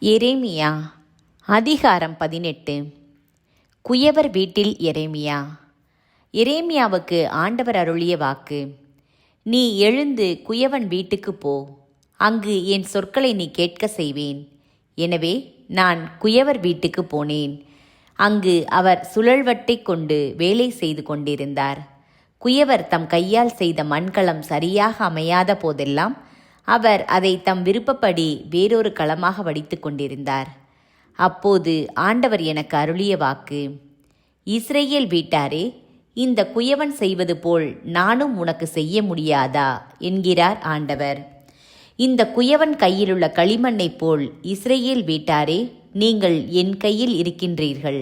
எரேமியா அதிகாரம் 18. குயவர் வீட்டில் எரேமியா. எரேமியாவுக்கு ஆண்டவர் அருளிய வாக்கு. நீ எழுந்து குயவன் வீட்டுக்குப் போ, அங்கு என் சொற்களை நீ கேட்க செய்வேன். எனவே நான் குயவர் வீட்டுக்கு போனேன். அங்கு அவர் சுழல்வட்டை கொண்டு வேலை செய்து கொண்டிருந்தார். குயவர் தம் கையால் செய்த மண்கலம் சரியாக அமையாத போதெல்லாம் அவர் அதை தம் விருப்பப்படி வேறொரு களமாக வடித்து கொண்டிருந்தார். அப்போது ஆண்டவர் எனக்கு அருளிய வாக்கு. இஸ்ரேல் வீட்டாரே, இந்த குயவன் செய்வது போல் நானும் உனக்கு செய்ய முடியாதா என்கிறார் ஆண்டவர். இந்த குயவன் கையிலுள்ள களிமண்ணைப் போல் இஸ்ரேல் வீட்டாரே, நீங்கள் என் கையில் இருக்கின்றீர்கள்.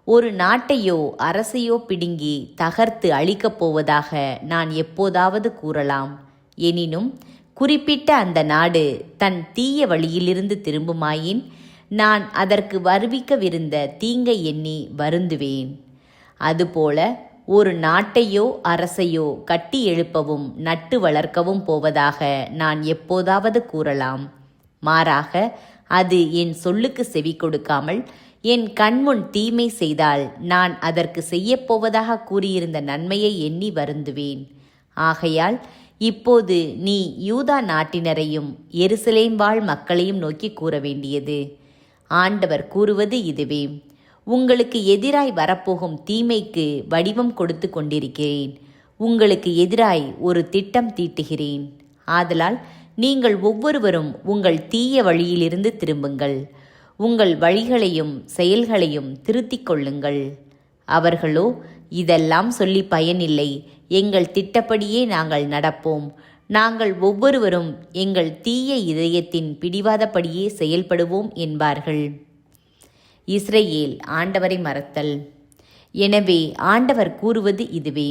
ஒரு நாட்டையோ அரசையோ பிடுங்கி தகர்த்து அழிக்கப் போவதாக நான் எப்போதாவது கூறலாம். எனினும் குறிப்பிட்ட அந்த நாடு தன் தீய வழியிலிருந்து திரும்புமாயின் நான் அதற்கு வருவிக்கவிருந்த தீங்கை எண்ணி வருந்துவேன். அதுபோல ஒரு நாட்டையோ அரசையோ கட்டி எழுப்பவும் நட்டு வளர்க்கவும் போவதாக நான் எப்போதாவது கூறலாம். மாறாக அது என் சொல்லுக்கு செவி கொடுக்காமல் என் கண்முன் தீமை செய்தால் நான் அதற்கு செய்யப்போவதாக கூறியிருந்த நன்மையை எண்ணி வருந்துவேன். ஆகையால் இப்போது நீ யூதா நாட்டினரையும் எருசலேம் வாழ் மக்களையும் நோக்கி கூற வேண்டியது. ஆண்டவர் கூறுவது இதுவே. உங்களுக்கு எதிராய் வரப்போகும் தீமைக்கு வடிவம் கொடுத்து கொண்டிருக்கிறேன். உங்களுக்கு எதிராய் ஒரு திட்டம் தீட்டுகிறேன். ஆதலால் நீங்கள் ஒவ்வொருவரும் உங்கள் தீய வழியிலிருந்து திரும்புங்கள். உங்கள் வழிகளையும் செயல்களையும் திருத்திக் கொள்ளுங்கள். அவர்களோ, இதெல்லாம் சொல்லி பயனில்லை, எங்கள் திட்டப்படியே நாங்கள் நடப்போம். நாங்கள் ஒவ்வொருவரும் எங்கள் தீய இதயத்தின் பிடிவாதப்படியே செயல்படுவோம் என்பார்கள். இஸ்ரேல் ஆண்டவரை மறத்தல். எனவே ஆண்டவர் கூறுவது இதுவே.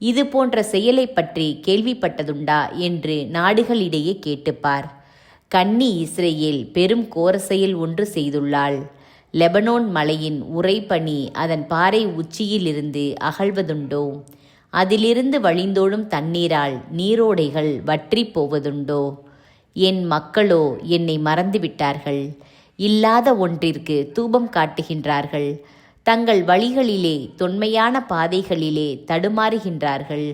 இது போன்ற செயலை பற்றி கேள்விப்பட்டதுண்டா என்று நாடுகளிடையே கேட்டுப்பார். கன்னி இஸ்ரேல் பெரும் கோர செயல் ஒன்று செய்துள்ளாள். லெபனோன் மலையின் உறைபனி அதன் பாறை உச்சியிலிருந்து அகழ்வதுண்டோ? அதிலிருந்து வழிந்தோடும் தண்ணீரால் நீரோடைகள் வற்றி போவதுண்டோ? என் மக்களோ என்னை மறந்துவிட்டார்கள். இல்லாத ஒன்றிற்கு தூபம் காட்டுகின்றார்கள். தங்கள் வழிகளிலே தொன்மையான பாதைகளிலே தடுமாறுகின்றார்கள்.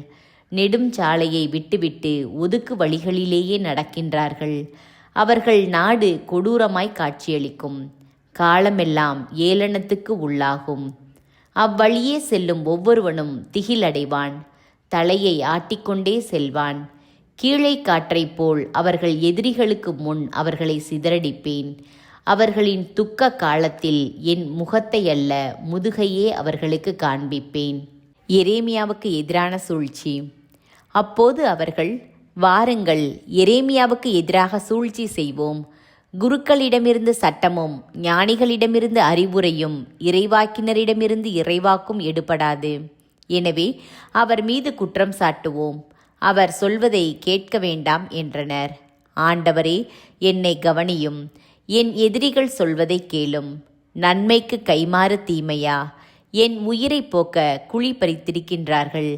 நெடும் சாலையை விட்டுவிட்டு ஒதுக்கு வழிகளிலேயே நடக்கின்றார்கள். அவர்கள் நாடு கொடூரமாய் காட்சியளிக்கும். காலமெல்லாம் ஏளனத்துக்கு உள்ளாகும். அவ்வழியே செல்லும் ஒவ்வொருவனும் திகிலடைவான். தலையை ஆட்டிக்கொண்டே செல்வான். கீழே காற்றைப் போல் அவர்கள் எதிரிகளுக்கு முன் அவர்களை சிதறடிப்பேன். அவர்களின் துக்க காலத்தில் என் முகத்தை அல்ல, முதுகையே அவர்களுக்கு காண்பிப்பேன். எரேமியாவுக்கு எதிரான சூழ்ச்சி. அப்போது அவர்கள், வாருங்கள், எரேமியாவுக்கு எதிராக சூழ்ச்சி செய்வோம். குருக்களிடமிருந்து சட்டமும் ஞானிகளிடமிருந்து அறிவுரையும் இறைவாக்கினரிடமிருந்து இறைவாக்கும் எடுபடாது. எனவே அவர் மீது குற்றம் சாட்டுவோம். அவர் சொல்வதை கேட்க வேண்டாம் என்றனர். ஆண்டவரே, என்னை கவனியும். என் எதிரிகள் சொல்வதை கேளும். நன்மைக்கு கைமாறு தீமையா? என் உயிரை போக்க குழி பறித்திருக்கின்றார்கள்.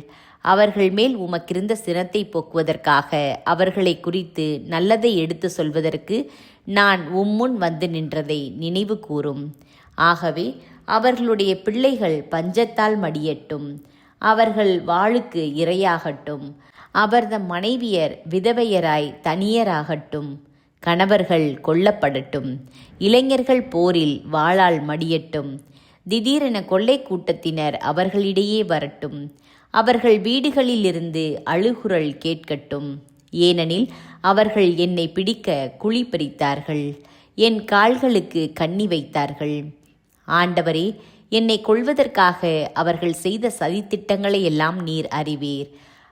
அவர்கள் மேல் உமக்கிருந்த சினத்தை போக்குவதற்காக அவர்களை குறித்து நல்லதை எடுத்து சொல்வதற்கு நான் உம்முன் வந்து நின்றதை நினைவு கூறும். ஆகவே அவர்களுடைய பிள்ளைகள் பஞ்சத்தால் மடியட்டும். அவர்கள் வாளுக்கு இரையாகட்டும். அவர்தம் மனைவியர் விதவையராய் தனியராகட்டும். கணவர்கள் கொல்லப்படட்டும். இளைஞர்கள் போரில் வாளால் மடியட்டும். திடீரென கொள்ளை கூட்டத்தினர் அவர்களிடையே வரட்டும். அவர்கள் வீடுகளிலிருந்து அழுகுரல் கேட்கட்டும். ஏனெனில் அவர்கள் என்னை பிடிக்க குழி பறித்தார்கள். என் கால்களுக்கு கண்ணி வைத்தார்கள். ஆண்டவரே, என்னை கொல்வதற்காக அவர்கள் செய்த சதித்திட்டங்களை எல்லாம் நீர் அறிவீர்.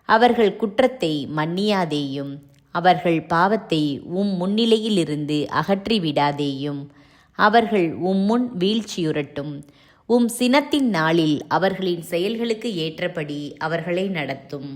அவர்கள் குற்றத்தை மன்னியாதேயும். அவர்கள் பாவத்தை முன்னிலையிலிருந்து அகற்றிவிடாதேயும். அவர்கள் முன் வீழ்ச்சியுறட்டும். சினத்தின் நாளில் அவர்களின் செயல்களுக்கு ஏற்றபடி அவர்களை நடத்தும்.